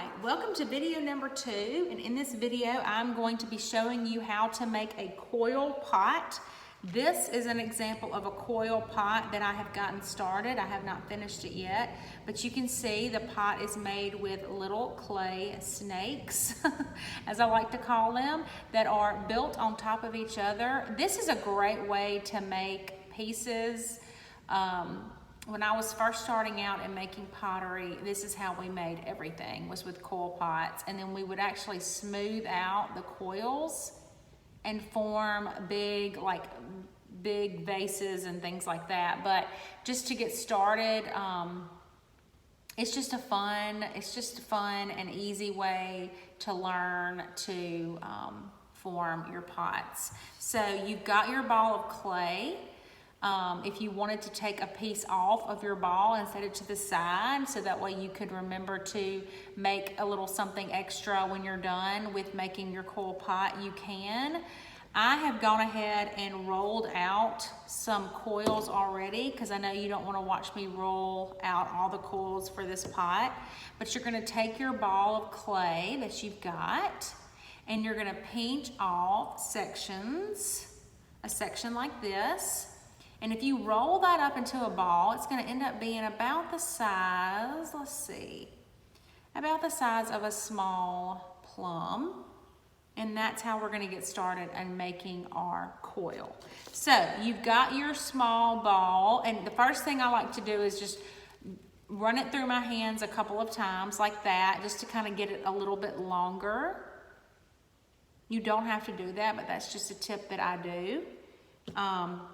Hi, welcome to video number 2, and in this video I'm going to be showing you how to make a coil pot. This is an example of a coil pot that I have gotten started. I have not finished it yet, but you can see the pot is made with little clay snakes, as I like to call them, that are built on top of each other. This is a great way to make pieces. When I was first starting out and making pottery, this is how we made everything, was with coil pots. And then we would actually smooth out the coils and form big vases and things like that. But just to get started, it's just a fun and easy way to learn to form your pots. So you've got your ball of clay. If you wanted to take a piece off of your ball and set it to the side, so that way you could remember to make a little something extra when you're done with making your coil pot, you can. I have gone ahead and rolled out some coils already, because I know you don't want to watch me roll out all the coils for this pot. But you're going to take your ball of clay that you've got, and you're going to pinch off sections, a section like this. And if you roll that up into a ball, it's going to end up being about the size, about the size of a small plum. And that's how we're going to get started in making our coil. So you've got your small ball, and the first thing I like to do is just run it through my hands a couple of times like that, just to kind of get it a little bit longer. You don't have to do that, but that's just a tip that I do.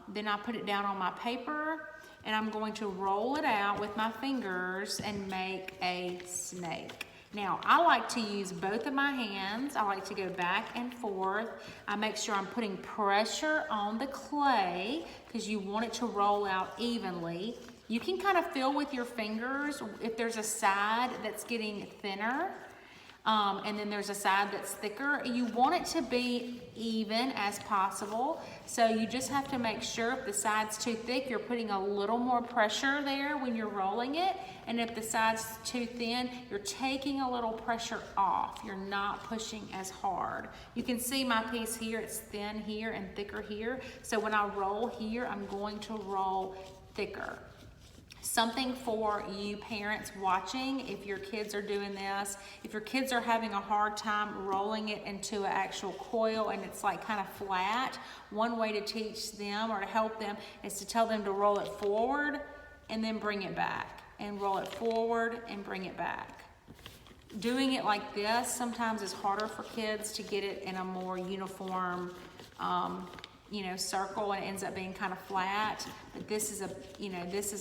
Then I put it down on my paper, and I'm going to roll it out with my fingers and make a snake. Now, I like to use both of my hands. I like to go back and forth. I make sure I'm putting pressure on the clay, because you want it to roll out evenly. You can kind of feel with your fingers if there's a side that's getting thinner, and then there's a side that's thicker. You want it to be even as possible. So you just have to make sure if the side's too thick, you're putting a little more pressure there when you're rolling it. And if the side's too thin, you're taking a little pressure off. You're not pushing as hard. You can see my piece here, it's thin here and thicker here. So when I roll here, I'm going to roll thicker. Something for you parents watching, if your kids are doing this, if your kids are having a hard time rolling it into an actual coil and it's like kind of flat, one way to teach them or to help them is to tell them to roll it forward and then bring it back, and roll it forward and bring it back. Doing it like this sometimes is harder for kids to get it in a more uniform circle, and it ends up being kind of flat. But this is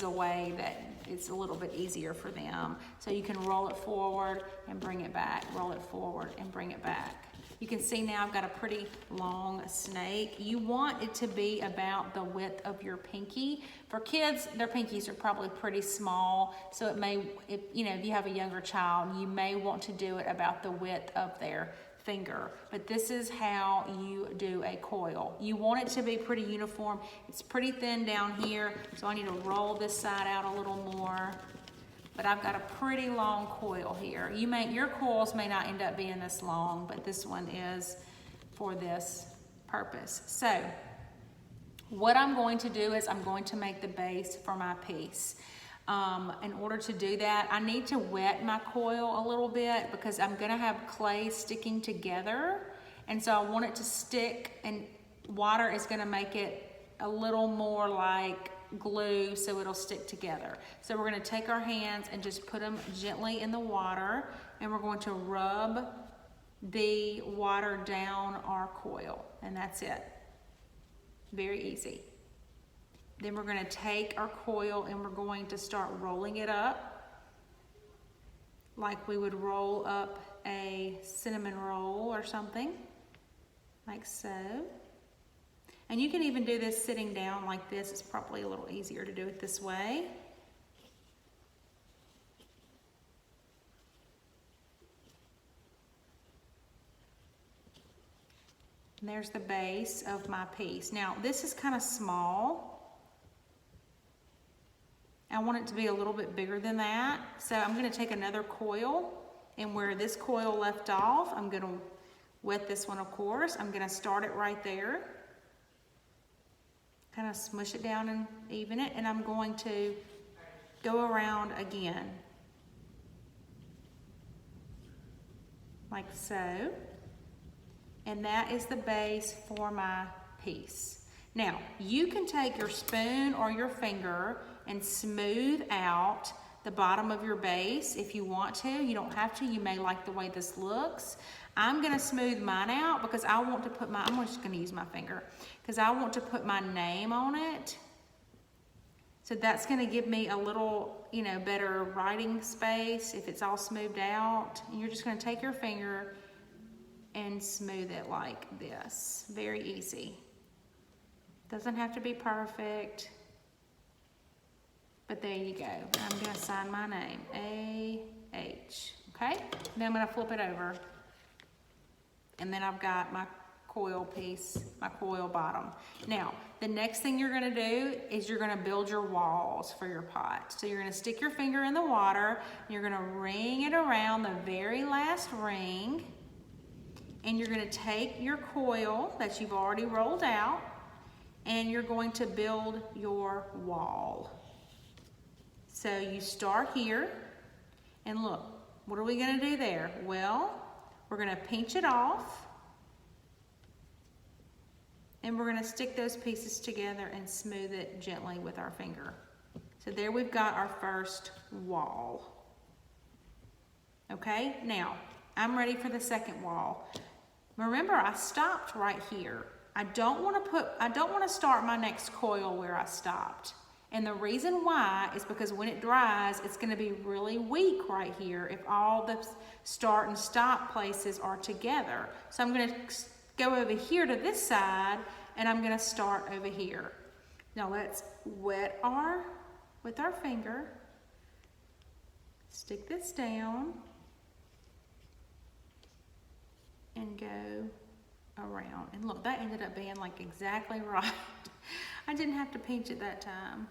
a way that it's a little bit easier for them. So you can roll it forward and bring it back, roll it forward and bring it back. You can see now I've got a pretty long snake. You want it to be about the width of your pinky. For kids, their pinkies are probably pretty small, so it may, if you have a younger child, you may want to do it about the width of their finger. But this is how you do a coil. You want it to be pretty uniform. It's pretty thin down here, so I need to roll this side out a little more. But I've got a pretty long coil here. Your coils may not end up being this long, but this one is for this purpose. So what I'm going to do is I'm going to make the base for my piece. In order to do that, I need to wet my coil a little bit, because I'm gonna have clay sticking together. And so I want it to stick, and water is gonna make it a little more like glue, so it'll stick together. So we're gonna take our hands and just put them gently in the water, and we're going to rub the water down our coil, and that's it. Very easy. Then we're going to take our coil and we're going to start rolling it up like we would roll up a cinnamon roll or something, like so. And you can even do this sitting down like this. It's probably a little easier to do it this way. And there's the base of my piece. Now, this is kind of small. I want it to be a little bit bigger than that. So I'm going to take another coil And where this coil left off, I'm gonna wet this one, of course. I'm gonna start it right there. Kind of smush it down and even it, and I'm going to go around again. Like so. And that is the base for my piece. Now, you can take your spoon or your finger and smooth out the bottom of your base if you want to. You don't have to. You may like the way this looks. I'm gonna smooth mine out because I want to put I'm just gonna use my finger because I want to put my name on it. So that's gonna give me a little, you know, better writing space if it's all smoothed out. And you're just gonna take your finger and smooth it like this. Very easy. Doesn't have to be perfect. But there you go. I'm gonna sign my name, A-H, okay? Then I'm gonna flip it over. And then I've got my coil piece, my coil bottom. Now, the next thing you're gonna do is you're gonna build your walls for your pot. So you're gonna stick your finger in the water, and you're gonna ring it around the very last ring, and you're gonna take your coil that you've already rolled out, and you're going to build your wall. So you start here, and look, what are we gonna do there? Well, we're gonna pinch it off, and we're gonna stick those pieces together and smooth it gently with our finger. So there we've got our first wall. Okay, now, I'm ready for the second wall. Remember, I stopped right here. I don't wanna start my next coil where I stopped. And the reason why is because when it dries, it's gonna be really weak right here if all the start and stop places are together. So I'm gonna go over here to this side, and I'm gonna start over here. Now let's wet with our finger, stick this down, and go around. And look, that ended up being like exactly right. I didn't have to pinch it that time.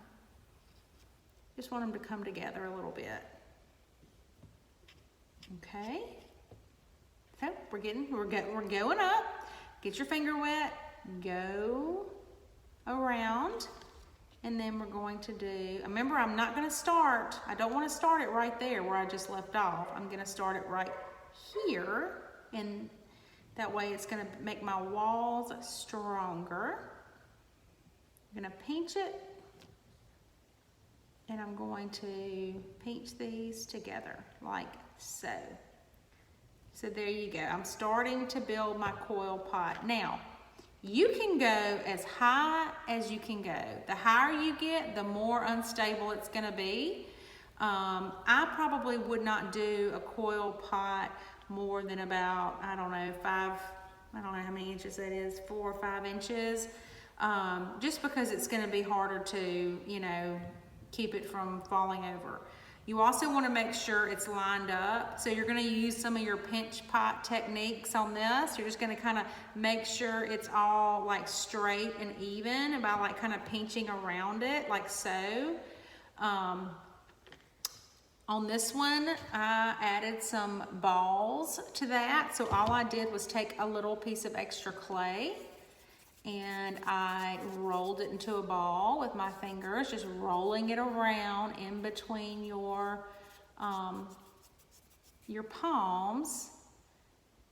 Just want them to come together a little bit. Okay. So we're going up. Get your finger wet, go around, and then we're going to do, remember, I'm not gonna start, I don't wanna start it right there where I just left off. I'm gonna start it right here, and that way it's gonna make my walls stronger. I'm gonna pinch it, and I'm going to pinch these together like so. So there you go. I'm starting to build my coil pot. Now, you can go as high as you can go. The higher you get, the more unstable it's gonna be. I probably would not do a coil pot more than about, I don't know how many inches that is, 4 or 5 inches. Just because it's gonna be harder to, you know, keep it from falling over. You also want to make sure it's lined up. So you're going to use some of your pinch pot techniques on this. You're just going to kind of make sure it's all like straight and even by like kind of pinching around it like so. On this one, I added some balls to that. So all I did was take a little piece of extra clay, and I rolled it into a ball with my fingers, just rolling it around in between your palms,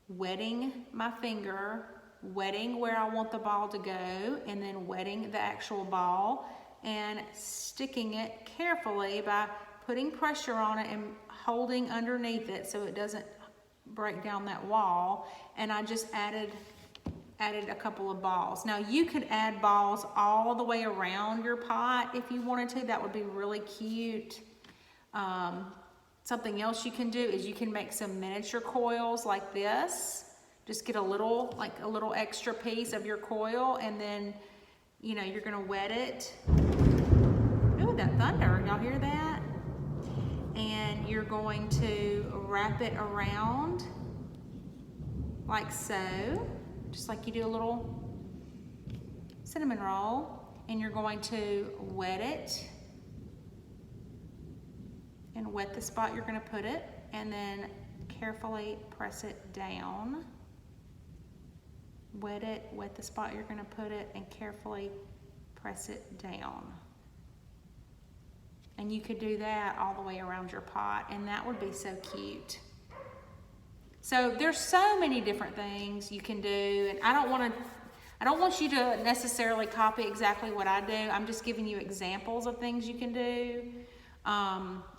wetting my finger, wetting where I want the ball to go, and then wetting the actual ball, and sticking it carefully by putting pressure on it and holding underneath it so it doesn't break down that wall. And I just added a couple of balls. Now you could add balls all the way around your pot if you wanted to. That would be really cute. Something else you can do is you can make some miniature coils like this. Just get a little extra piece of your coil, and then, you know, you're gonna wet it. Ooh, that thunder, y'all hear that? And you're going to wrap it around like so. Just like you do a little cinnamon roll, and you're going to wet it and wet the spot you're going to put it, and then carefully press it down. Wet it, wet the spot you're gonna put it, and carefully press it down. And you could do that all the way around your pot, and that would be so cute. So there's so many different things you can do, and I don't want you to necessarily copy exactly what I do. I'm just giving you examples of things you can do.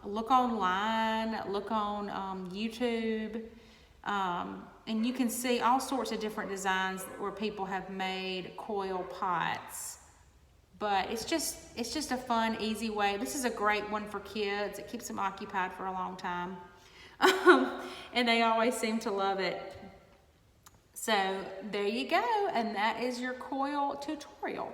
Look online, look on YouTube, and you can see all sorts of different designs where people have made coil pots. But it's just a fun, easy way. This is a great one for kids. It keeps them occupied for a long time. And they always seem to love it. So there you go, and that is your coil tutorial.